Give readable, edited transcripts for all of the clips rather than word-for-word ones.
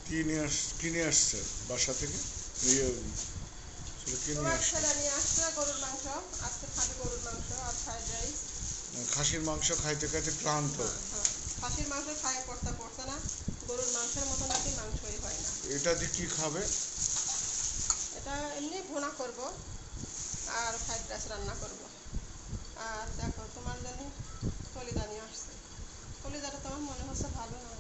কিনে আসছে বাসা থেকে? ইয়ে, সেটা কিনে আসছে। গরুর মাংস আজকে খাবে, গরুর মাংস আর ফ্রাইড রাইস। খাসির মাংস খাইতে খাইতে ক্লান্ত। হ্যাঁ, খাসির মাংস খায় পড়তে পড়তে না, গরুর মাংসের মতো নাকি মাংসই হয় না। এটা দিয়ে কি খাবে? এটা এমনি ভুনা করব আর ফ্রাইড রাইস রান্না করব। আর দেখো তোমার জন্য কলিজা নিয়ে আসছে। কলিজাটা তোমার মনে হচ্ছে ভালো না?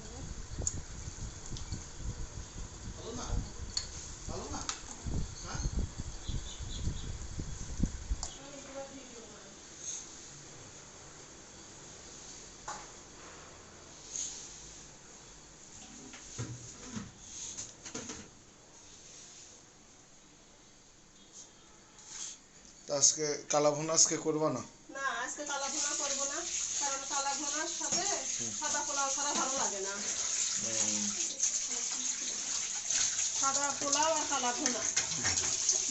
আজকে কালাভুনা আজকে করবা না? না, আজকে কালা ভুনা করব না, কারণ কালা ভুনার সাথে সাদা পোলাও ছাড়া ভালো লাগে না। সাদা পোলাও আর কালা ভুনা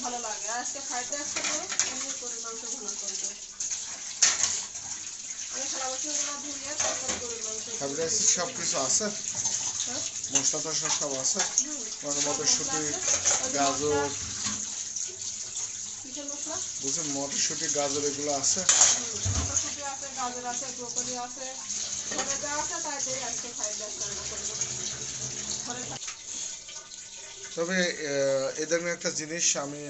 ভালো লাগে। আজকে ফ্রাইড রাইস করবো, এমনি গরুর মাংস ভুনা করবো। আমি থালা বাসনগুলো ধুয়ে তারপরে গরুর মাংস। ফ্রাইড রাইসে সব কিছু আছে? হ্যাঁ, মশলা টশলা সব আছে? মানে সব মশলা মটরশুঁটি, আছে। ওই যে গাজর, কিসের মশলা? বুঝছি মটরশুঁটি গাজর এগুলো আছে? মটরশুঁটি আছে, গাজর আছে, ব্রোকলি আছে, ধরে দেওয়া আছে, তাই দিয়ে আজকে ফ্রাইড রাইস রান্না করবো। তবে এদের একটা জিনিস আমি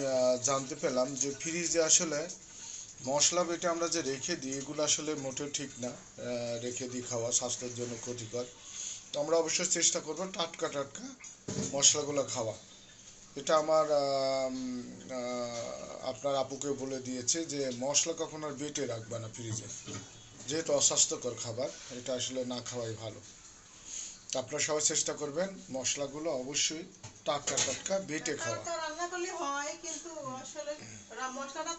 জানতে পেলাম যে ফ্রিজে আসলে মশলা বেটে আমরা যে রেখে দিই এগুলো আসলে মোটেও ঠিক না। রেখে দিই খাওয়া স্বাস্থ্যের জন্য ক্ষতিকর। তো আমরা অবশ্যই চেষ্টা করব টাটকা টাটকা মশলাগুলো খাওয়া। এটা আমার আপনার আপুকে বলে দিয়েছে যে মশলা কখনো আর বেটে রাখবে না ফ্রিজে, যেহেতু অস্বাস্থ্যকর খাবার, এটা আসলে না খাওয়াই ভালো। তো আপনারা সবাই চেষ্টা করবেন মশলাগুলো অবশ্যই টাটকা টাটকা বেটে খাওয়া। রান্না করলে হয়, কিন্তু আসলে মশলাটা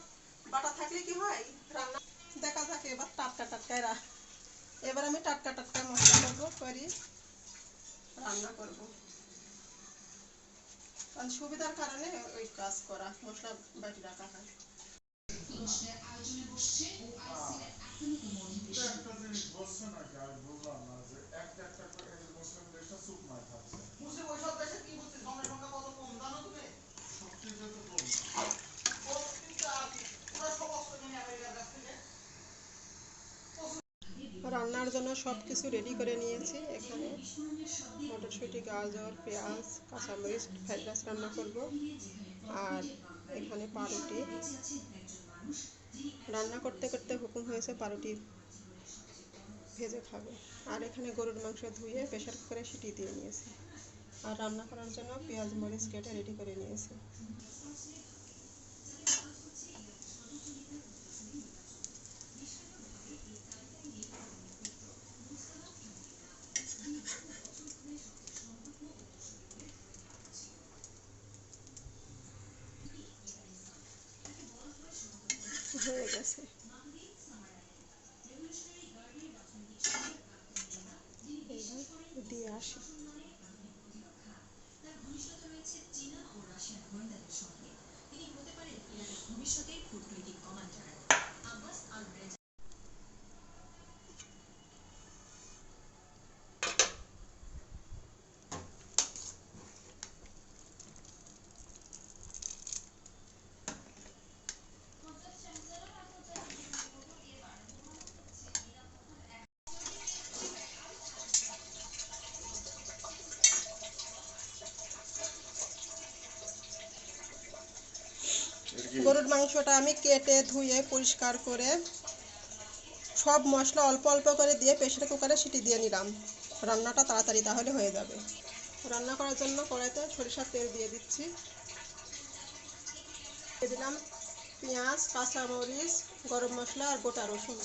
বাটা থাকলে কি হয়, রান্না দেখা থাকে এবার টাটকা টাটকাই এবার আমি টাটকা টাটকা মশলা করবো, করি রান্না করব। কারণ সুবিধার কারণে ওই কাজ করা, মশলা বাটি রাখা হয়। রান্নার জন্য সব কিছু রেডি করে নিয়েছি। এখানে মটরশুঁটি, গাজর, পেঁয়াজ, কাঁচামরিচ, ফ্রাইড রাইস রান্না করব। আর এখানে পাউরুটি রান্না করতে করতে হুকুম হয়েছে পাউরুটি ভেজে খাবে। আর এখানে গরুর মাংস ধুয়ে প্রেশার কুকারে সিটি দিয়ে নিয়েছি। আর রান্না করার জন্য পেঁয়াজ মরিচ কেটে রেডি করে নিয়েছি। হয়ে গেছে। এবার দিয়ে আসি। গরুর মাংসটা আমি কেটে ধুয়ে পরিষ্কার করে সব মশলা অল্প অল্প করে দিয়ে প্রেসার কুকারে সিটি দিয়ে নিলাম। রান্নাটা তাড়াতাড়ি তাহলে হয়ে যাবে। রান্না করার জন্য কড়াইতে সরিষার তেল দিয়ে দিচ্ছি। দিয়ে দিলাম পেঁয়াজ, কাঁচামরিচ, গরম মশলা আর গোটা রসুন।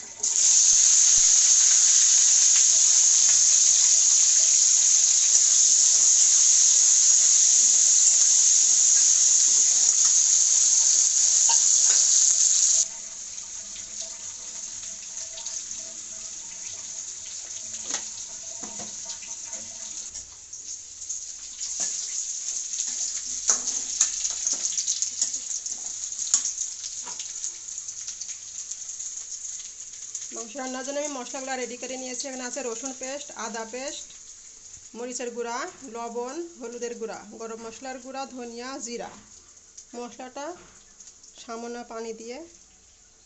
মাংস রান্নার জন্য আমি মশলাগুলো রেডি করে নিয়েছি। এখানে আছে রসুন পেস্ট, আদা পেস্ট, মরিচের গুঁড়া, লবণ, হলুদের গুঁড়া, গরম মশলার গুঁড়া, ধনিয়া, জিরা। মশলাটা সামান্য পানি দিয়ে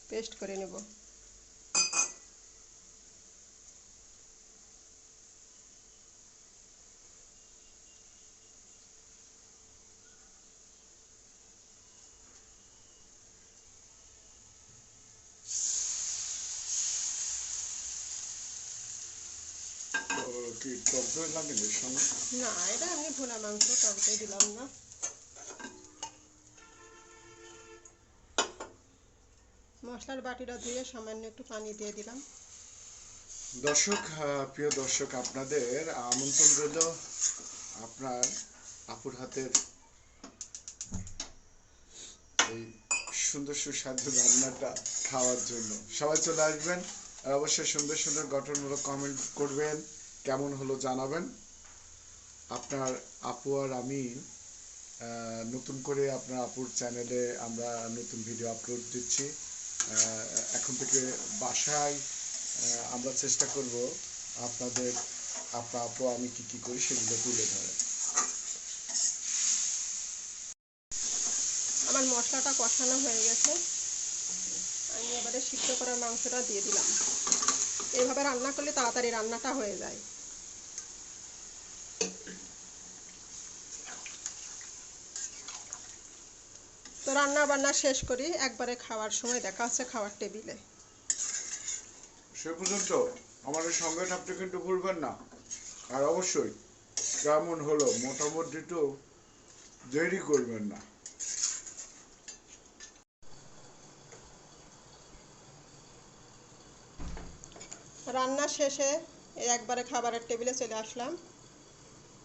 পেস্ট করে নেব। কি টক দই লাগে এর সঙ্গে? না, এটা এমনি ভুনা মাংস, টক দই দিলাম না। মশলার বাটিটা ধুয়ে সামান্য একটু পানি দিয়ে দিলাম। দর্শক, প্রিয় দর্শক, আপনাদের আমন্ত্রণ রইল আপনার আপুর হাতের এই সুন্দর সুস্বাদু রান্নাটা খাওয়ার জন্য। সবাই চলে আসবেন আর অবশ্যই সুন্দর সুন্দর গঠনমূলক কমেন্ট করবেন, কেমন হলো জানাবেন। আপনার আপু আর আমি নতুন করে আপনার আপুর চ্যানেলে আমরা নতুন ভিডিও আপলোড দিচ্ছি। এখন থেকে বাসায় আমরা চেষ্টা করব আপনাদের আপনার আপু আমি কি করি সেগুলো তুলে ধরে। আমার মশলাটা কষানো হয়ে গেছে, আমি এবারে সিদ্ধ করা মাংসটা দিয়ে দিলাম। এইভাবে রান্না করলে তাড়াতাড়ি রান্নাটা হয়ে যায়। তো রান্না বান্না শেষ করি, একবারে খাওয়ার সময় দেখা হচ্ছে খাওয়ার টেবিলে। সে পর্যন্ত আমাদের সঙ্গে থাকতে কিন্তু ভুলবেন না, আর অবশ্যই কেমন হলো মতামত দিতেও দেরি করবেন না। রান্না শেষে এই একবারে খাবারের টেবিলে চলে আসলাম।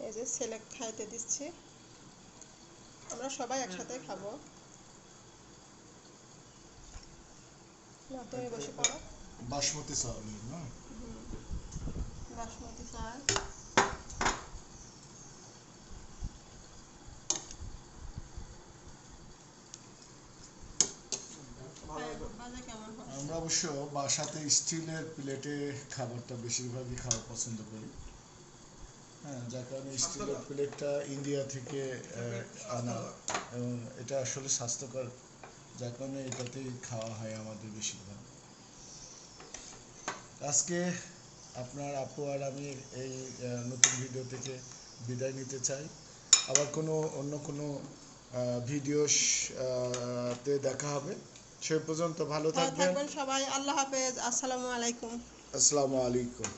এই যে ছেলে খাইতে দিচ্ছি, আমরা সবাই একসাথে খাবো। না, তুমি বসে পড়ো। বাসমতি চাউল না? বাসমতি চাল। আমরা অবশ্য বাসাতে স্টিলের প্লেটে খাবারটা বেশিরভাগই খাওয়া পছন্দ করি। হ্যাঁ, যার কারণে স্টিলের প্লেটটা ইন্ডিয়া থেকে আনা, এবং এটা আসলে স্বাস্থ্যকর, যার কারণে এটাতেই খাওয়া হয় আমাদের বেশিরভাগ। আজকে আপনার আপু আর আমি এই নতুন ভিডিও থেকে বিদায় নিতে চাই। আবার অন্য কোনো ভিডিও তে দেখা হবে। সে পর্যন্ত ভালো থাকবেন সবাই। আল্লাহ হাফেজ। আসসালামু আলাইকুম। আসসালামু আলাইকুম।